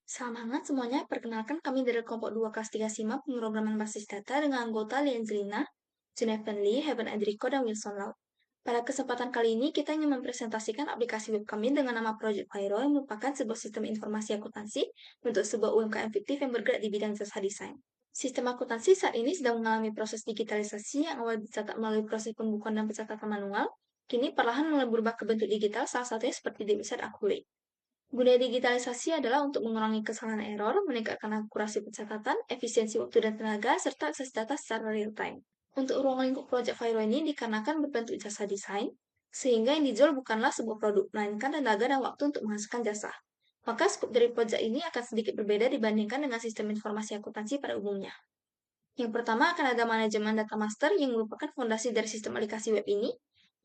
Semangat semuanya, perkenalkan kami dari kelompok 2 kelas 3 SIMA pemrograman basis data dengan anggota Lianzelina, Jonathan Lee, Heaven Enrico, dan Wilson Lau. Pada kesempatan kali ini, kita ingin mempresentasikan aplikasi web kami dengan nama Project Pyro yang merupakan sebuah sistem informasi akuntansi untuk sebuah UMKM fiktif yang bergerak di bidang jasa desain. Sistem akuntansi saat ini sedang mengalami proses digitalisasi yang awal dicatat melalui proses pembukuan dan pencatatan manual, kini perlahan mulai berubah ke bentuk digital, salah satunya seperti di website Accurate. Gunanya digitalisasi adalah untuk mengurangi kesalahan error, meningkatkan akurasi pencatatan, efisiensi waktu dan tenaga, serta akses data secara real-time. Untuk ruang lingkup Project Viro ini dikarenakan berbentuk jasa desain, sehingga yang dijual bukanlah sebuah produk, melainkan tenaga dan waktu untuk menghasilkan jasa. Maka skop dari proyek ini akan sedikit berbeda dibandingkan dengan sistem informasi akuntansi pada umumnya. Yang pertama akan ada manajemen data master yang merupakan fondasi dari sistem aplikasi web ini,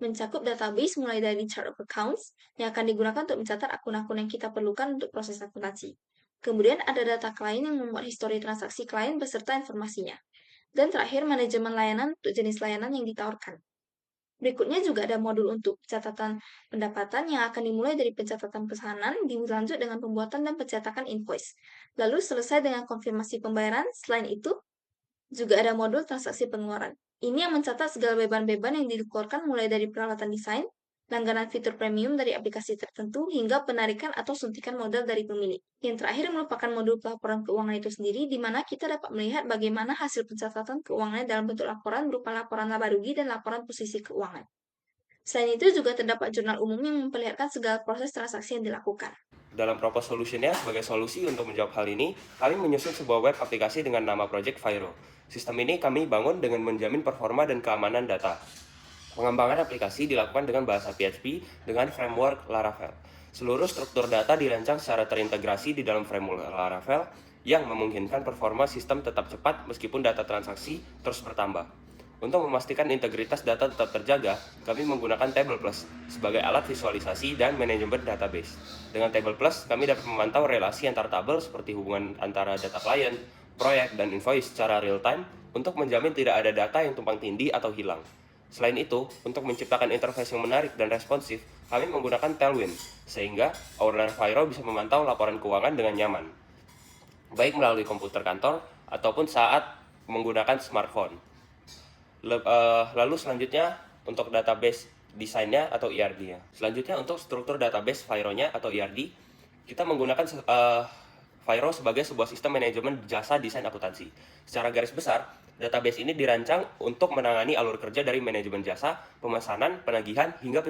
mencakup database mulai dari chart of accounts yang akan digunakan untuk mencatat akun-akun yang kita perlukan untuk proses akuntansi. Kemudian ada data klien yang memuat histori transaksi klien beserta informasinya. Dan terakhir manajemen layanan untuk jenis layanan yang ditawarkan. Berikutnya juga ada modul untuk catatan pendapatan yang akan dimulai dari pencatatan pesanan, dilanjut dengan pembuatan dan pencetakan invoice. Lalu selesai dengan konfirmasi pembayaran, selain itu juga ada modul transaksi pengeluaran. Ini yang mencatat segala beban-beban yang dikeluarkan mulai dari peralatan desain, langganan fitur premium dari aplikasi tertentu, hingga penarikan atau suntikan modal dari pemilik. Yang terakhir merupakan modul pelaporan keuangan itu sendiri, di mana kita dapat melihat bagaimana hasil pencatatan keuangannya dalam bentuk laporan berupa laporan laba rugi dan laporan posisi keuangan. Selain itu juga terdapat jurnal umum yang memperlihatkan segala proses transaksi yang dilakukan. Dalam proposal solutionnya, sebagai solusi untuk menjawab hal ini, kami menyusun sebuah web aplikasi dengan nama Project Viro. Sistem ini kami bangun dengan menjamin performa dan keamanan data. Pengembangan aplikasi dilakukan dengan bahasa PHP dengan framework Laravel. Seluruh struktur data dirancang secara terintegrasi di dalam framework Laravel yang memungkinkan performa sistem tetap cepat meskipun data transaksi terus bertambah. Untuk memastikan integritas data tetap terjaga, kami menggunakan Table Plus sebagai alat visualisasi dan manajemen database. Dengan Table Plus, kami dapat memantau relasi antar tabel seperti hubungan antara data klien, proyek, dan invoice secara real-time untuk menjamin tidak ada data yang tumpang tindih atau hilang. Selain itu, untuk menciptakan interface yang menarik dan responsif, kami menggunakan Tailwind, sehingga owner Viro bisa memantau laporan keuangan dengan nyaman, baik melalui komputer kantor ataupun saat menggunakan smartphone. Lalu selanjutnya untuk database desainnya atau ERD-nya. Selanjutnya untuk struktur database Viro-nya atau ERD, kita menggunakan Viro sebagai sebuah sistem manajemen jasa desain akuntansi. Secara garis besar, database ini dirancang untuk menangani alur kerja dari manajemen jasa, pemesanan, penagihan, hingga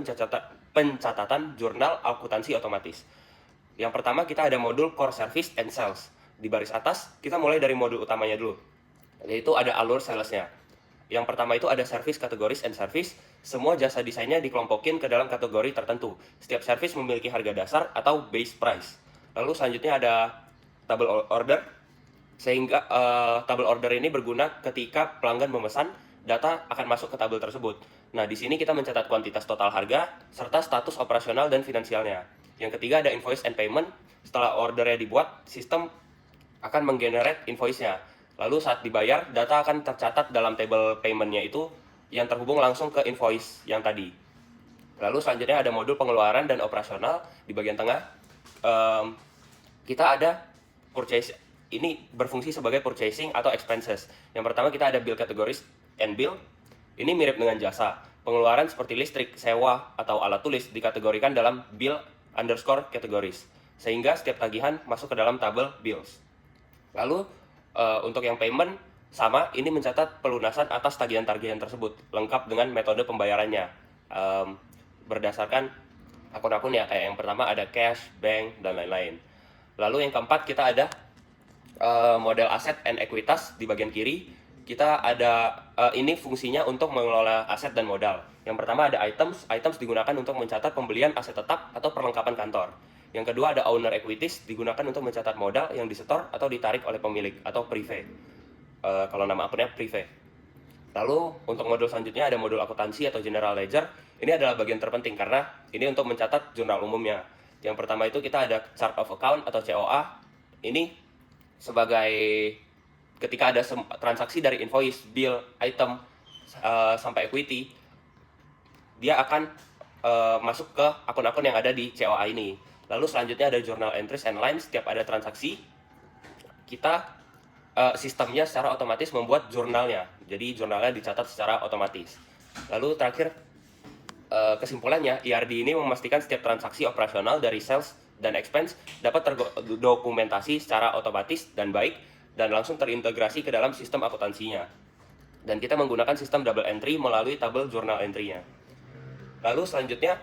pencatatan jurnal akuntansi otomatis. Yang pertama kita ada modul Core Service and Sales. Di baris atas, kita mulai dari modul utamanya dulu, yaitu ada alur salesnya. Yang pertama itu ada service categories and service. Semua jasa desainnya dikelompokin ke dalam kategori tertentu. Setiap service memiliki harga dasar atau base price. Lalu selanjutnya ada table order, sehingga table order ini berguna ketika pelanggan memesan, data akan masuk ke tabel tersebut. Nah, di sini kita mencatat kuantitas total harga serta status operasional dan finansialnya. Yang ketiga ada invoice and payment. Setelah ordernya dibuat, sistem akan menggenerate invoice-nya. Lalu saat dibayar, data akan tercatat dalam table payment-nya itu yang terhubung langsung ke invoice yang tadi. Lalu selanjutnya ada modul pengeluaran dan operasional di bagian tengah. Kita ada purchase, ini berfungsi sebagai purchasing atau expenses. Yang pertama kita ada bill categories and bill. Ini mirip dengan jasa. Pengeluaran seperti listrik, sewa, atau alat tulis dikategorikan dalam bill underscore categories, sehingga setiap tagihan masuk ke dalam tabel bills. Lalu untuk yang payment sama, ini mencatat pelunasan atas tagihan-tagihan tersebut, lengkap dengan metode pembayarannya berdasarkan akun-akun ya, kayak yang pertama ada cash, bank, dan lain-lain. Lalu yang keempat kita ada model aset and ekuitas di bagian kiri. Kita ada ini fungsinya untuk mengelola aset dan modal. Yang pertama ada items. Items digunakan untuk mencatat pembelian aset tetap atau perlengkapan kantor. Yang kedua ada owner equities, digunakan untuk mencatat modal yang disetor atau ditarik oleh pemilik atau prive. Kalau nama akunnya prive. Lalu untuk modul selanjutnya ada modul akuntansi atau general ledger. Ini adalah bagian terpenting karena ini untuk mencatat jurnal umumnya. Yang pertama itu kita ada chart of account atau COA. Ini sebagai ketika ada transaksi dari invoice, bill, item sampai equity, dia akan masuk ke akun-akun yang ada di COA ini. Lalu selanjutnya ada journal entries and line. Setiap ada transaksi, kita sistemnya secara otomatis membuat jurnalnya. Jadi jurnalnya dicatat secara otomatis. Lalu terakhir, kesimpulannya, ERD ini memastikan setiap transaksi operasional dari sales dan expense dapat terdokumentasi secara otomatis dan baik dan langsung terintegrasi ke dalam sistem akuntansinya. Dan kita menggunakan sistem double entry melalui tabel journal entry-nya. Lalu selanjutnya,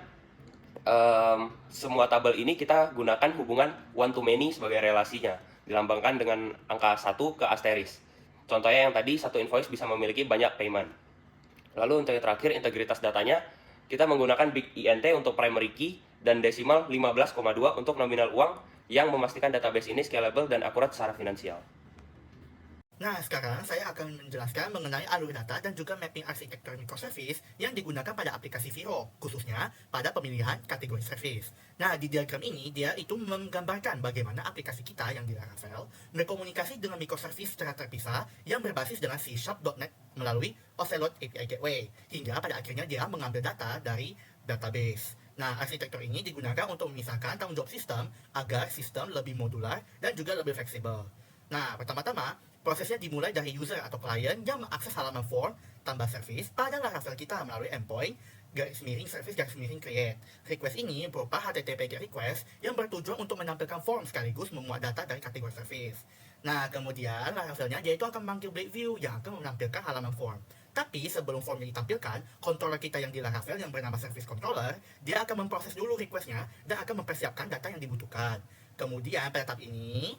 semua tabel ini kita gunakan hubungan one to many sebagai relasinya, dilambangkan dengan angka 1 ke asteris. Contohnya yang tadi, satu invoice bisa memiliki banyak payment. Lalu untuk yang terakhir, integritas datanya, kita menggunakan big INT untuk primary key dan desimal 15,2 untuk nominal uang yang memastikan database ini scalable dan akurat secara finansial. Nah, sekarang saya akan menjelaskan mengenai alur data dan juga mapping arsitektur microservice yang digunakan pada aplikasi Vero, khususnya pada pemilihan kategori service. Nah, di diagram ini, dia itu menggambarkan bagaimana aplikasi kita yang di Laravel berkomunikasi dengan microservice secara terpisah yang berbasis dengan C#.NET melalui Ocelot API Gateway, hingga pada akhirnya dia mengambil data dari database. Nah, arsitektur ini digunakan untuk memisahkan tanggung jawab sistem agar sistem lebih modular dan juga lebih fleksibel. Nah, pertama-tama, prosesnya dimulai dari user atau klien yang mengakses halaman form tambah service pada Laravel kita melalui endpoint _service _create. Request ini berupa HTTP GET request yang bertujuan untuk menampilkan form sekaligus memuat data dari kategori service. Nah, kemudian Laravelnya dia itu akan memanggil blade view yang akan menampilkan halaman form. Tapi sebelum formnya ditampilkan, controller kita yang di Laravel yang bernama service controller, dia akan memproses dulu requestnya dan akan mempersiapkan data yang dibutuhkan. Kemudian pada tahap ini,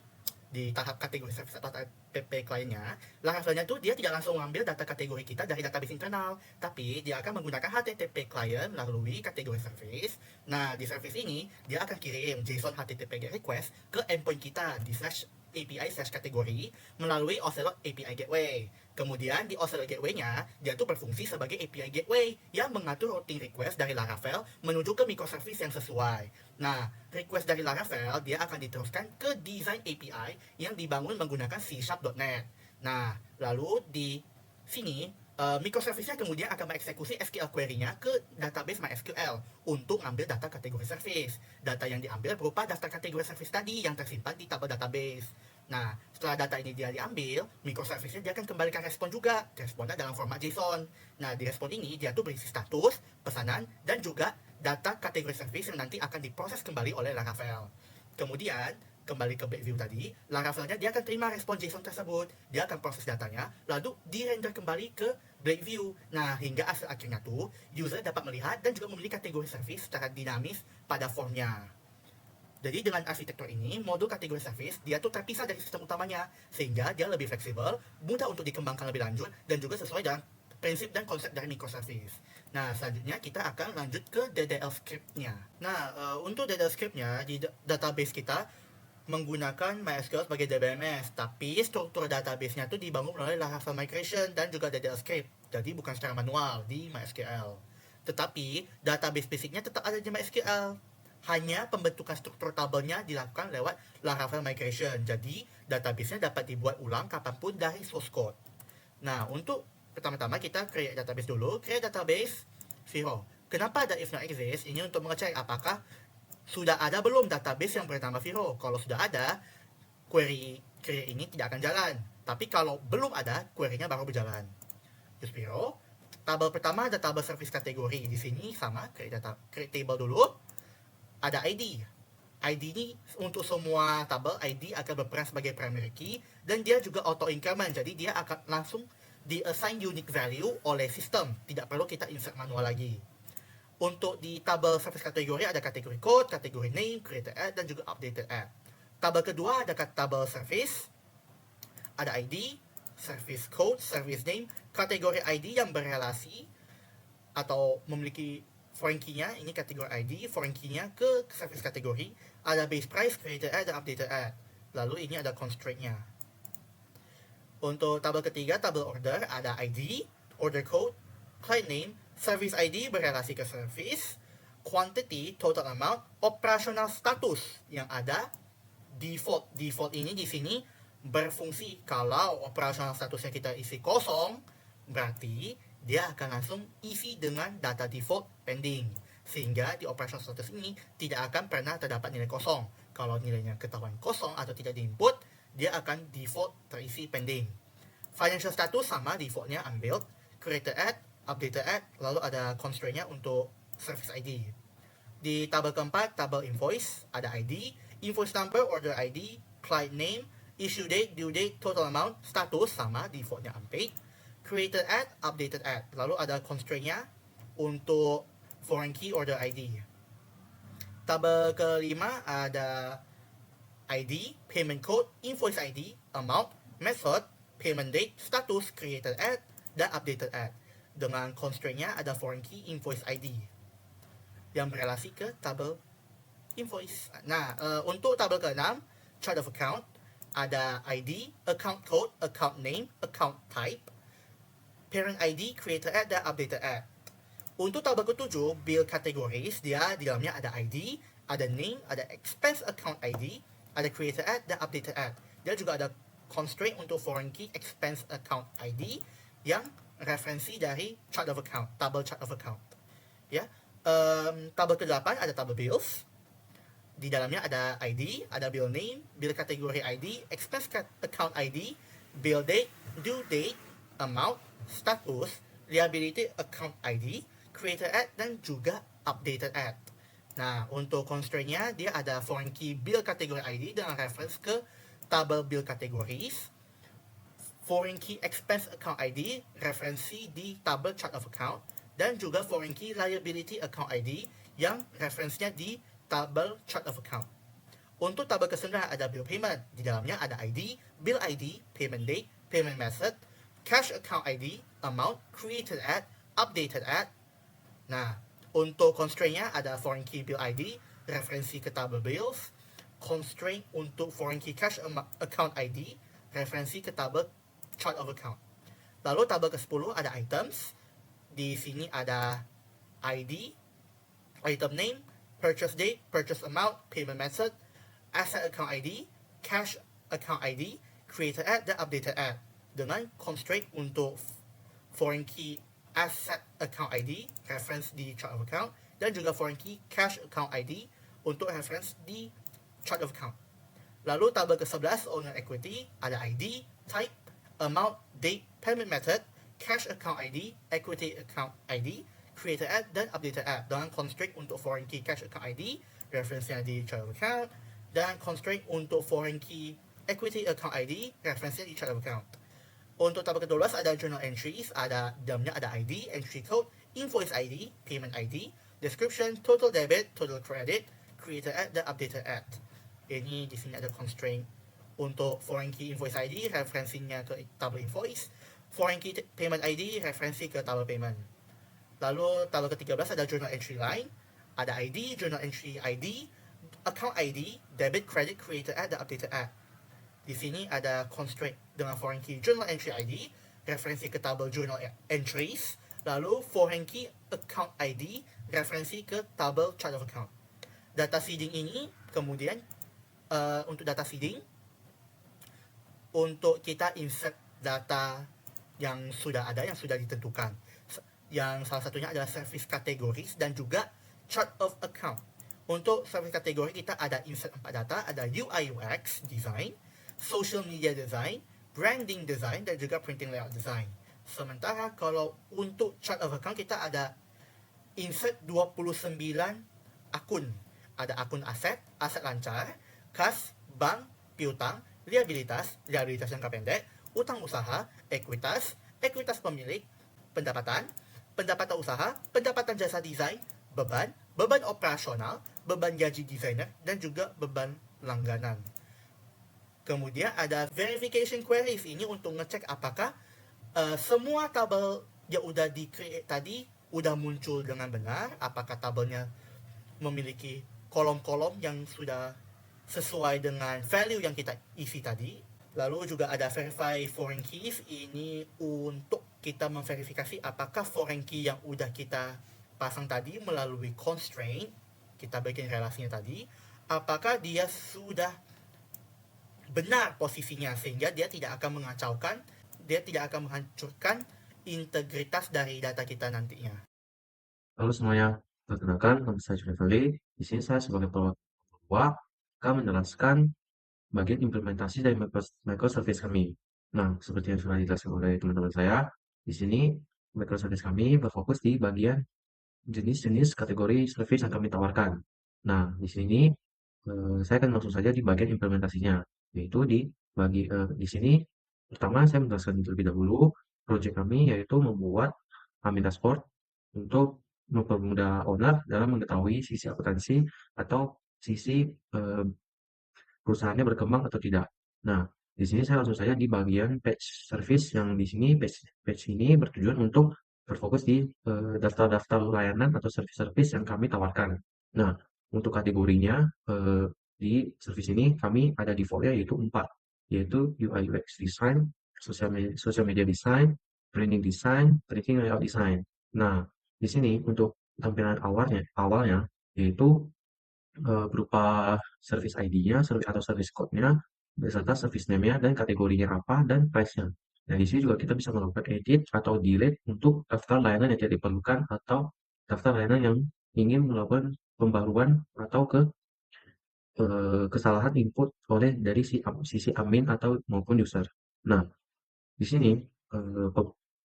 di tahap kategori service atau PP kliennya, Laravelnya tuh dia tidak langsung mengambil data kategori kita dari database internal, tapi dia akan menggunakan HTTP client melalui kategori service. Nah, di service ini, dia akan kirim JSON HTTP GET request ke endpoint kita di /API/kategori melalui Ocelot API Gateway. Kemudian di Ocelot Gateway-nya, dia tuh berfungsi sebagai API Gateway yang mengatur routing request dari Laravel menuju ke microservice yang sesuai. Nah, request dari Laravel dia akan diteruskan ke design API yang dibangun menggunakan C#.NET. Nah, lalu di sini microservice-nya kemudian akan mengeksekusi SQL query-nya ke database MySQL untuk ambil data kategori service. Data yang diambil berupa daftar kategori service tadi yang tersimpan di tabel database. Nah, setelah data ini dia diambil, microservice-nya dia akan kembalikan respon juga. Responnya dalam format JSON. Nah, di respon ini dia tuh berisi status, pesanan, dan juga data kategori service yang nanti akan diproses kembali oleh Laravel. Kemudian, kembali ke back view tadi, Laravelnya dia akan terima respon JSON tersebut, dia akan proses datanya, lalu di-render kembali ke Blade View. Nah, hingga hasil akhirnya tuh, user dapat melihat dan juga memilih kategori service secara dinamis pada formnya. Jadi dengan arsitektur ini, modul kategori service dia tuh terpisah dari sistem utamanya, sehingga dia lebih fleksibel, mudah untuk dikembangkan lebih lanjut, dan juga sesuai dengan prinsip dan konsep dari microservice. Nah, selanjutnya kita akan lanjut ke DDL script-nya. Nah, untuk DDL script-nya, di database kita menggunakan MySQL sebagai DBMS, tapi struktur database-nya tuh dibangun melalui Laravel Migration dan juga DDL script, jadi bukan secara manual di MySQL. Tetapi, database basicnya tetap ada di MySQL. Hanya pembentukan struktur tabelnya dilakukan lewat Laravel Migration, jadi database-nya dapat dibuat ulang kapanpun dari source code. Nah, untuk pertama-tama kita create database dulu, create database Vero. Kenapa ada if not exist? Ini untuk mengecek apakah sudah ada belum database yang bernama Vero. Kalau sudah ada, query ini tidak akan jalan. Tapi kalau belum ada, query-nya baru berjalan. Use Vero. Tabel pertama ada tabel service kategori. Di sini sama, create table dulu. Ada ID. ID ini untuk semua tabel, ID akan berperan sebagai primary key dan dia juga auto increment. Jadi dia akan langsung di-assign unique value oleh sistem. Tidak perlu kita insert manual lagi. Untuk di tabel service kategori ada kategori code, kategori name, created add, dan juga updated add. Tabel kedua ada tabel service, ada ID, service code, service name, kategori ID yang berrelasi atau memiliki foreign key-nya, ini kategori ID, foreign key-nya ke service kategori, ada base price, created add, dan updated add. Lalu ini ada constraint-nya. Untuk tabel ketiga, tabel order, ada ID, order code, client name, service ID berrelasi ke service, quantity, total amount, operational status yang ada default. Default ini di sini berfungsi kalau operational statusnya kita isi kosong, berarti dia akan langsung isi dengan data default pending. sehingga di operational status ini tidak akan pernah terdapat nilai kosong. Kalau nilainya ketahuan kosong atau tidak diinput, dia akan default terisi pending. Financial status sama, defaultnya unbilled, created at, updated at, lalu ada constraint-nya untuk service ID. Di tabel keempat, tabel invoice, ada ID, invoice number, order ID, client name, issue date, due date, total amount, status sama, defaultnya unpaid, created at, updated at, lalu ada constraint-nya untuk foreign key, order ID. Tabel kelima ada ID, payment code, invoice ID, amount, method, payment date, status, created at, dan updated at. Dengan constraint-nya ada foreign key, invoice ID yang berrelasi ke tabel invoice. Nah, untuk tabel ke-6, chart of account, ada ID, account code, account name, account type, parent ID, created at, dan updated at. Untuk tabel ke-7, bill categories, dia di dalamnya ada ID, ada name, ada expense account ID, ada created at, dan updated at. Dia juga ada constraint untuk foreign key expense account ID yang referensi dari chart of account, tabel chart of account. Ya, tabel ke-8 ada tabel bills. Di dalamnya ada ID, ada bill name, bill category ID, expense account ID, bill date, due date, amount, status, liability account ID, created at, dan juga updated at. Nah, untuk constraint-nya dia ada foreign key bill category ID dengan reference ke tabel bill categories, foreign key expense account ID referensi di tabel chart of account, dan juga foreign key liability account ID yang referensinya di tabel chart of account. Untuk tabel ke-9 ada bill payment. Di dalamnya ada ID, bill ID, payment date, payment method, cash account ID, amount, created at, updated at. Nah, untuk constraint-nya ada foreign key bill ID, referensi ke tabel bills, constraint untuk foreign key cash account ID, referensi ke tabel chart of account. Lalu tabel ke-10 ada items. Di sini ada ID, item name, purchase date, purchase amount, payment method, asset account ID, cash account ID, created at, dan updated at. Dengan constraint untuk foreign key asset account ID, reference di chart of account, dan juga foreign key cash account ID untuk reference di chart of account. Lalu tabel ke-11 owner equity, ada ID, type, amount, date, payment method, cash account ID, equity account ID, created at, dan updated at. Dengan constraint untuk foreign key cash account ID, referensinya di chart of account, dan constraint untuk foreign key equity account ID, referensinya di chart of account. Untuk tabel ke-12 ada journal entries, ada dalamnya ada ID, entry code, invoice ID, payment ID, description, total debit, total credit, created at, dan updated at. Ini di sini ada constraint untuk foreign key invoice ID, referensinya ke tabel invoice, foreign key payment ID, referensi ke tabel payment. Lalu tabel ke-13 ada journal entry line, ada ID, journal entry ID, account ID, debit, credit, created at, dan updated at. Di sini ada constraint dengan foreign key journal entry ID, referensi ke tabel journal entries, lalu foreign key account ID, referensi ke tabel chart of account. Data seeding ini kemudian untuk data seeding, untuk kita insert data yang sudah ada, yang sudah ditentukan. Yang salah satunya adalah service categories dan juga chart of account. Untuk service kategori kita ada insert 4 data, ada UI UX design, social media design, branding design, dan juga printing layout design. Sementara kalau untuk chart of account kita ada insert 29 akun. Ada akun aset, aset lancar, kas, bank, piutang, liabilitas jangka pendek, utang usaha, ekuitas, ekuitas pemilik, pendapatan, pendapatan usaha, pendapatan jasa desain, beban, beban operasional, beban gaji desainer, dan juga beban langganan. Kemudian ada verification queries, ini untuk ngecek apakah semua tabel yang udah di-create tadi udah muncul dengan benar, apakah tabelnya memiliki kolom-kolom yang sudah sesuai dengan value yang kita isi tadi. Lalu juga ada verify foreign keys, ini untuk kita memverifikasi apakah foreign key yang udah kita pasang tadi melalui constraint, kita bikin relasinya tadi, apakah dia sudah benar posisinya sehingga dia tidak akan mengacaukan, dia tidak akan menghancurkan integritas dari data kita nantinya. Halo semuanya, Perkenalkan, nama saya Jeffrey. Di sini saya sebagai pembawa akan menjelaskan bagian implementasi dari microservice kami. Nah, seperti yang sudah dijelaskan oleh teman-teman saya, di sini microservice kami berfokus di bagian jenis-jenis kategori service yang kami tawarkan. Nah, di sini saya akan langsung saja di bagian implementasinya, yaitu di sini pertama saya menjelaskan terlebih dahulu project kami yaitu membuat Amin Dashboard untuk mempermudah owner dalam mengetahui sisi akuntansi atau sisi perusahaannya berkembang atau tidak. Nah, di sini saya langsung saja di bagian page service yang di sini page ini bertujuan untuk berfokus di daftar-daftar layanan atau service-service yang kami tawarkan. Nah, untuk kategorinya di service ini kami ada defaultnya yaitu 4, yaitu UI UX design, social media design, branding design, printing layout design. Nah, di sini untuk tampilan awalnya yaitu berupa service ID-nya atau service code-nya, beserta service name-nya dan kategorinya apa dan price-nya. Nah, di sini juga kita bisa melakukan edit atau delete untuk daftar layanan yang tidak diperlukan atau daftar layanan yang ingin melakukan pembaruan atau kesalahan input oleh dari sisi admin atau maupun user. Nah, di sini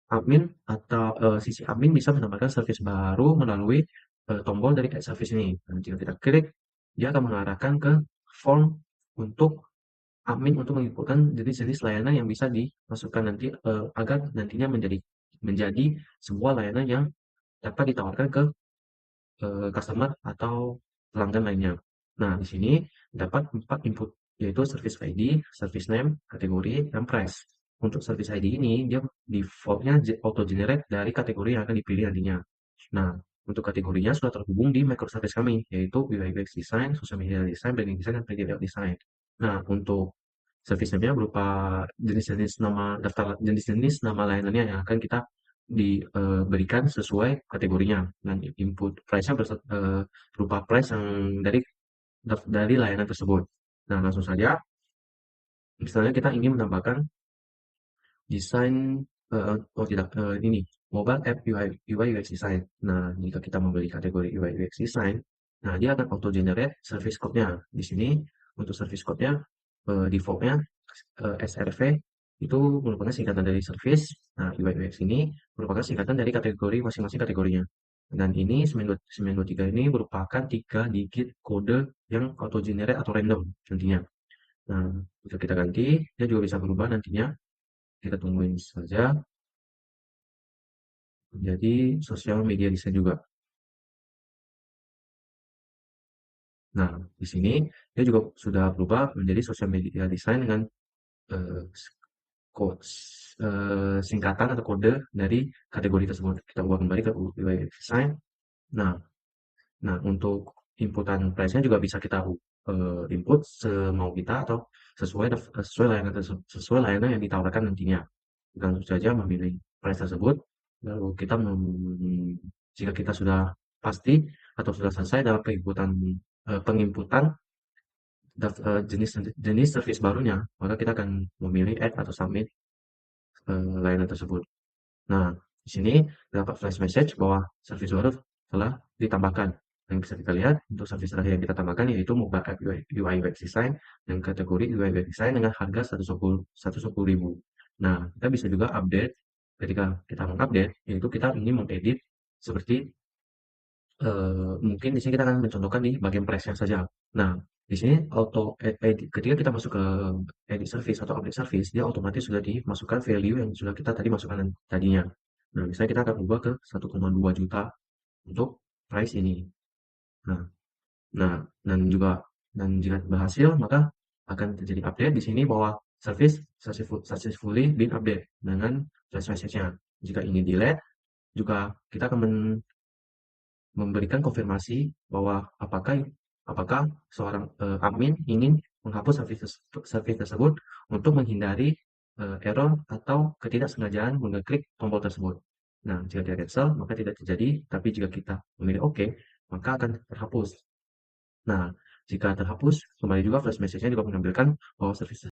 admin atau sisi admin bisa menambahkan service baru melalui tombol dari add service ini. Dan jika kita klik, dia akan mengarahkan ke form untuk admin untuk menginputkan jenis-jenis layanan yang bisa dimasukkan nanti agar nantinya menjadi sebuah layanan yang dapat ditawarkan ke customer atau pelanggan lainnya. Nah, di sini dapat 4 input, yaitu service ID, service name, kategori, dan price. Untuk service ID ini, dia defaultnya auto generate dari kategori yang akan dipilih nantinya. Nah, untuk kategorinya sudah terhubung di microservice kami, yaitu UI UX design, social media design, branding design, dan media design. Nah, untuk service name-nya berupa jenis-jenis nama layanannya yang akan kita diberikan sesuai kategorinya, dan input price-nya berupa price yang dari layanan tersebut. Nah, langsung saja, misalnya kita ingin menambahkan desain oh tidak, ini mobile app UI UX design. Nah, jika kita membeli kategori UI UX design, nah dia akan auto generate service code-nya. Di sini untuk service code-nya default-nya SRV itu merupakan singkatan dari service. Nah, UI UX ini merupakan singkatan dari kategori masing-masing kategorinya. Dan ini 923 ini merupakan 3 digit kode yang auto generate atau random nantinya. Nah, jika kita ganti, dia juga bisa berubah nantinya. Kita tungguin saja menjadi sosial media design juga. Nah, di sini dia juga sudah berubah menjadi sosial media design dengan eh, singkatan atau kode dari kategori tersebut. Kita ubah kembali ke UI design. Nah, untuk inputan price-nya juga bisa kita input semau kita atau sesuai layanan yang ditawarkan nantinya. Kita langsung saja memilih price tersebut, lalu jika kita sudah pasti atau sudah selesai dalam penginputan jenis service barunya, maka kita akan memilih add atau submit layanan tersebut. Nah, di sini dapat flash message bahwa service baru telah ditambahkan. Yang bisa kita lihat untuk service terakhir yang kita tambahkan yaitu mobile app UI UX design dan kategori UI UX design dengan harga 110.000. Nah, kita bisa juga update ketika kita mengupdate, yaitu kita ingin mengedit seperti mungkin di sini kita akan mencontohkan di bagian price-nya saja. Nah, di sini ketika kita masuk ke edit service atau update service, dia otomatis sudah dimasukkan value yang sudah kita tadi masukkan tadinya. Nah, misalnya kita akan ubah ke 1,2 juta untuk price ini. Nah, dan jika berhasil maka akan terjadi update di sini bahwa service successfully been update dengan flash message-nya. Jika ini delete, juga kita akan memberikan konfirmasi bahwa apakah seorang admin ingin menghapus service tersebut untuk menghindari error atau ketidaksengajaan mengeklik tombol tersebut. Nah, jika dia cancel, maka tidak terjadi, tapi jika kita memilih OK, maka akan terhapus. Nah, jika terhapus, kembali juga flash message-nya juga menampilkan bahwa service